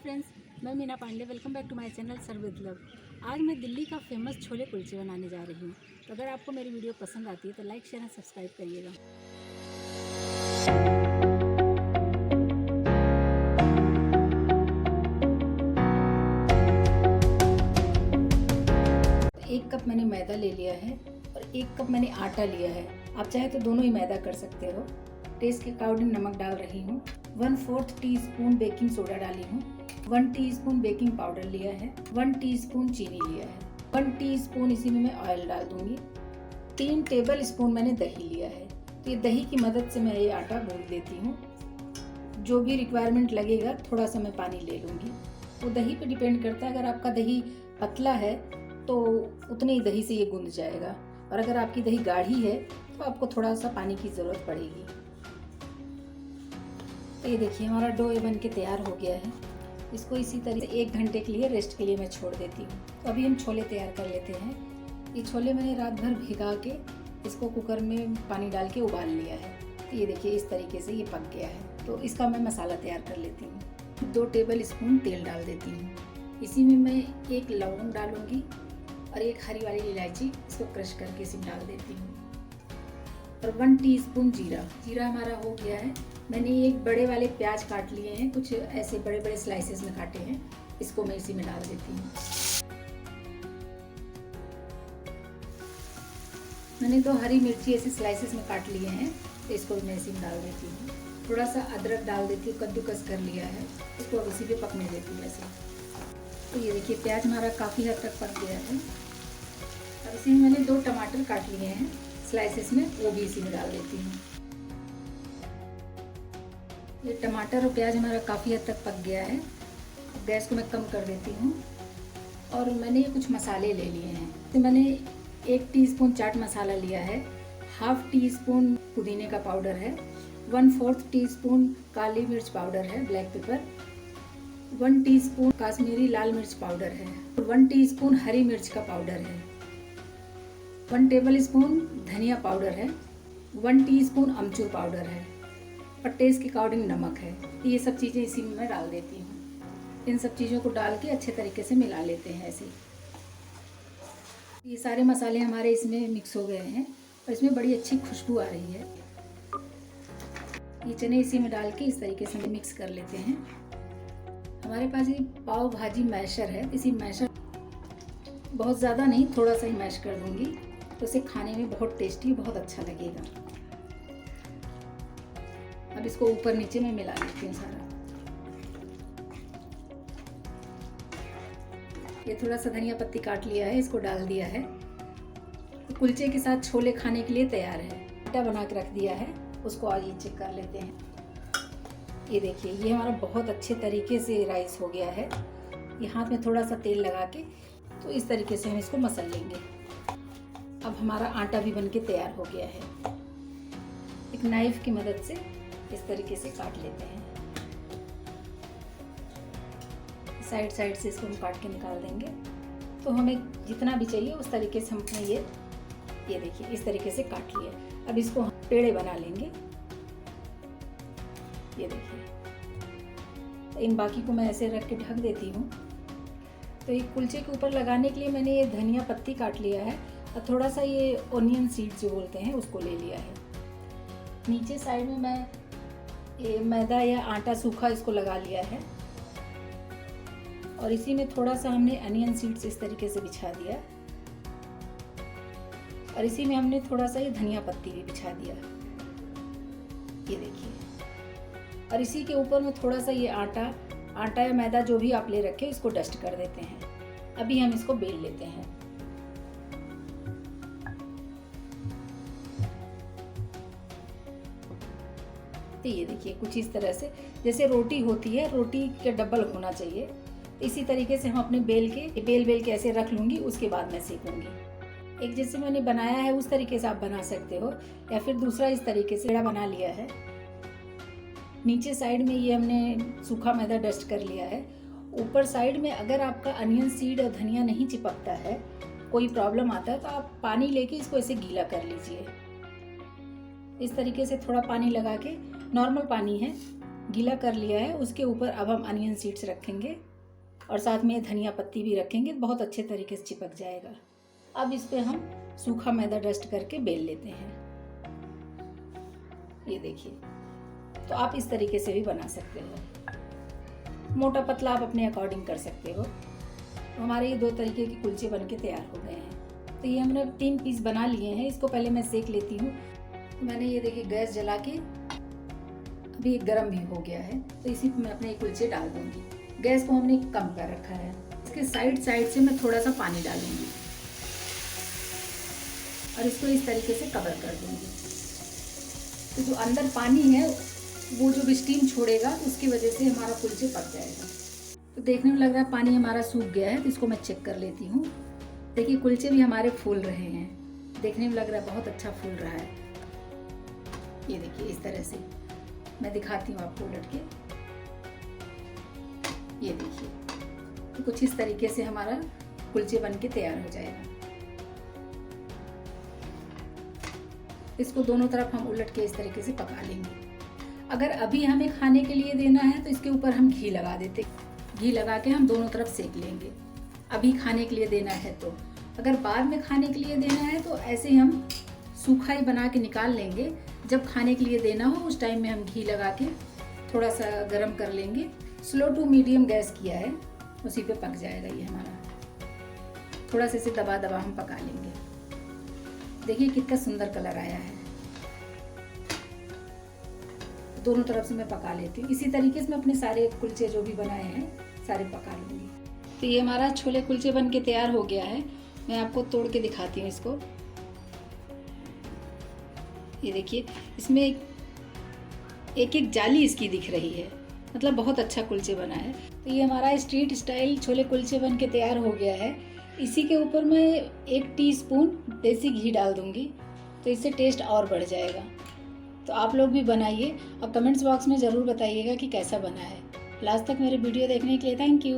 Friends, मैं Meena Pandey. Welcome back to my channel serve with love. आज मैं दिल्ली का फेमस छोले कुलचे बनाने जा रही हूँ। तो अगर आपको मेरी वीडियो पसंद आती है तो लाइक शेयर एंड सब्सक्राइब करिएगा। एक कप मैंने मैदा ले लिया है और 1 कप मैंने आटा लिया है। आप चाहे तो दोनों ही मैदा कर सकते हो। टेस्ट के अकॉर्डिंग नमक डाल रही हूँ। 1/4 टीस्पून बेकिंग सोडा डाली हूँ। 1 टीस्पून बेकिंग पाउडर लिया है। 1 टीस्पून चीनी लिया है। 1 टीस्पून इसी में मैं ऑयल डाल दूंगी। 3 टेबल स्पून मैंने दही लिया है। तो ये दही की मदद से मैं ये आटा गूंथ देती हूँ। जो भी रिक्वायरमेंट लगेगा थोड़ा सा मैं पानी ले लूँगी। वो दही पे डिपेंड करता है। अगर आपका दही पतला है तो उतने ही दही से ये गूंथ जाएगा, और अगर आपकी दही गाढ़ी है तो आपको थोड़ा सा पानी की ज़रूरत पड़ेगी। तो ये देखिए हमारा डो ये बन के तैयार हो गया है। इसको इसी तरह से 1 घंटे के लिए रेस्ट के लिए मैं छोड़ देती हूँ। तो अभी हम छोले तैयार कर लेते हैं। ये छोले मैंने रात भर भिगा के इसको कुकर में पानी डाल के उबाल लिया है। तो ये देखिए इस तरीके से ये पक गया है। तो इसका मैं मसाला तैयार कर लेती हूँ। 2 टेबल स्पून तेल डाल देती हूँ। इसी में मैं 1 लौंग डालूँगी और 1 हरी वाली इलायची, इसको क्रश करके इसमें डाल देती हूँ। और 1 टीस्पून जीरा हमारा हो गया है। मैंने 1 बड़े वाले प्याज काट लिए हैं, कुछ ऐसे बड़े बड़े स्लाइसेस में काटे हैं। इसको मैं इसी में डाल देती हूँ। मैंने 2 हरी मिर्ची ऐसे स्लाइसेस में काट लिए हैं, तो इसको मैं इसी में डाल देती हूँ। थोड़ा सा अदरक डाल देती हूँ, कद्दूकस कर लिया है। इसको अब इसी पे पकने देती हूँ ऐसे। तो ये देखिए प्याज हमारा काफ़ी हद तक पक गया है। अब इसी में मैंने 2 टमाटर काट लिए हैं स्लाइसेस में, वो भी इसी में डाल देती हूँ। ये टमाटर और प्याज हमारा काफ़ी हद तक पक गया है। गैस को मैं कम कर देती हूँ। और मैंने ये कुछ मसाले ले लिए हैं। तो मैंने 1 टीस्पून चाट मसाला लिया है। 1/2 टीस्पून पुदीने का पाउडर है। 1/4 टीस्पून काली मिर्च पाउडर है, ब्लैक पेपर। 1 टीस्पून काश्मीरी लाल मिर्च पाउडर है। 1 टीस्पून हरी मिर्च का पाउडर है। 1 टेबल स्पून धनिया पाउडर है। 1 टीस्पून अमचूर पाउडर है। और टेस्ट के अकॉर्डिंग नमक है। ये सब चीज़ें इसी में मैं डाल देती हूँ। इन सब चीज़ों को डाल के अच्छे तरीके से मिला लेते हैं ऐसे। ये सारे मसाले हमारे इसमें मिक्स हो गए हैं और इसमें बड़ी अच्छी खुशबू आ रही है। ये चने इसी में डाल के इस तरीके से मिक्स कर लेते हैं। हमारे पास ये पाव भाजी मैशर है। इसी मैशर बहुत ज़्यादा नहीं, थोड़ा सा ही मैश कर दूंगी, तो इसे खाने में बहुत टेस्टी, बहुत अच्छा लगेगा। अब इसको ऊपर नीचे में मिला लेती हूँ सारा। ये थोड़ा सा धनिया पत्ती काट लिया है, इसको डाल दिया है। तो कुलचे के साथ छोले खाने के लिए तैयार है। आटा बना के रख दिया है, उसको आज ये चेक कर लेते हैं। ये देखिए ये हमारा बहुत अच्छे तरीके से राइस हो गया है। ये हाथ में थोड़ा सा तेल लगा के तो इस तरीके से हम इसको मसल लेंगे। अब हमारा आटा भी बनके तैयार हो गया है। एक नाइफ की मदद से इस तरीके से काट लेते हैं। साइड साइड से इसको हम काट के निकाल देंगे। तो हमें जितना भी चाहिए उस तरीके से हम अपने ये देखिए इस तरीके से काट लिए। अब इसको हम पेड़े बना लेंगे। ये देखिए इन बाकी को मैं ऐसे रख के ढक देती हूँ। तो ये कुलचे के ऊपर लगाने के लिए मैंने ये धनिया पत्ती काट लिया है और थोड़ा सा ये ऑनियन सीड्स जो बोलते हैं उसको ले लिया है। नीचे साइड में मैं ये मैदा या आटा सूखा इसको लगा लिया है और इसी में थोड़ा सा हमने अनियन सीड्स इस तरीके से बिछा दिया और इसी में हमने थोड़ा सा ये धनिया पत्ती भी बिछा दिया। ये देखिए, और इसी के ऊपर में थोड़ा सा ये आटा या मैदा जो भी आप ले रखे इसको डस्ट कर देते हैं। अभी हम इसको बेल लेते हैं। तो ये देखिए कुछ इस तरह से जैसे रोटी होती है, रोटी के डबल होना चाहिए। इसी तरीके से हम अपने बेल के ऐसे रख लूँगी, उसके बाद मैं सेकूँगी। एक जैसे मैंने बनाया है उस तरीके से आप बना सकते हो, या फिर दूसरा इस तरीके से पेड़ा बना लिया है। नीचे साइड में ये हमने सूखा मैदा डस्ट कर लिया है। ऊपर साइड में अगर आपका अनियन सीड और धनिया नहीं चिपकता है, कोई प्रॉब्लम आता है, तो आप पानी लेके इसको ऐसे गीला कर लीजिए। इस तरीके से थोड़ा पानी लगा के, नॉर्मल पानी है, गीला कर लिया है, उसके ऊपर अब हम अनियन सीड्स रखेंगे और साथ में धनिया पत्ती भी रखेंगे, बहुत अच्छे तरीके से चिपक जाएगा। अब इस पे हम सूखा मैदा डस्ट करके बेल लेते हैं। ये देखिए, तो आप इस तरीके से भी बना सकते हो, मोटा पतला आप अपने अकॉर्डिंग कर सकते हो। हमारे ये 2 तरीके के कुलचे बन के तैयार हो गए हैं। तो ये हमने 3 पीस बना लिए हैं, इसको पहले मैं सेक लेती हूँ। तो मैंने ये देखिए गैस जला के अभी गर्म भी हो गया है, तो इसी पे मैं अपने कुलचे डाल दूंगी। गैस को हमने कम कर रखा है। इसके साइड से मैं थोड़ा सा पानी डालूंगी और इसको इस तरीके से कवर कर दूंगी। तो जो अंदर पानी है वो जो भी स्टीम छोड़ेगा, उसकी वजह से हमारा कुलचे पक जाएगा। तो देखने में लग रहा है पानी हमारा सूख गया है, तो इसको मैं चेक कर लेती हूँ। देखिए कुलचे भी हमारे फूल रहे हैं, देखने में लग रहा है बहुत अच्छा फूल रहा है। ये देखिए इस तरह से मैं दिखाती हूँ आपको उलट के। ये देखिए, तो कुछ इस तरीके से हमारा कुलचे बन के तैयार हो जाएगा। इसको दोनों तरफ हम उलट के इस तरीके से पका लेंगे। अगर अभी हमें खाने के लिए देना है तो इसके ऊपर हम घी लगा देते, घी लगा के हम दोनों तरफ सेक लेंगे। अभी खाने के लिए देना है तो, अगर बाद में खाने के लिए देना है तो ऐसे ही हम सूखा ही बना के निकाल लेंगे। जब खाने के लिए देना हो उस टाइम में हम घी लगा के थोड़ा सा गर्म कर लेंगे। स्लो टू मीडियम गैस किया है, उसी पे पक जाएगा ये हमारा। थोड़ा सा इसे दबा दबा हम पका लेंगे। देखिए कितना सुंदर कलर आया है। दोनों तरफ से मैं पका लेती हूँ। इसी तरीके से मैं अपने सारे कुलचे जो भी बनाए हैं सारे पका लूँगी। तो ये हमारा छोले कुलचे बन के तैयार हो गया है। मैं आपको तोड़ के दिखाती हूँ इसको। ये देखिए, इसमें एक जाली इसकी दिख रही है, मतलब बहुत अच्छा कुलचे बना है। तो ये हमारा स्ट्रीट स्टाइल छोले कुलचे बन के तैयार हो गया है। इसी के ऊपर मैं 1 टीस्पून देसी घी डाल दूँगी, तो इससे टेस्ट और बढ़ जाएगा। तो आप लोग भी बनाइए और कमेंट्स बॉक्स में ज़रूर बताइएगा कि कैसा बना है। लास्ट तक मेरे वीडियो देखने के लिए थैंक यू।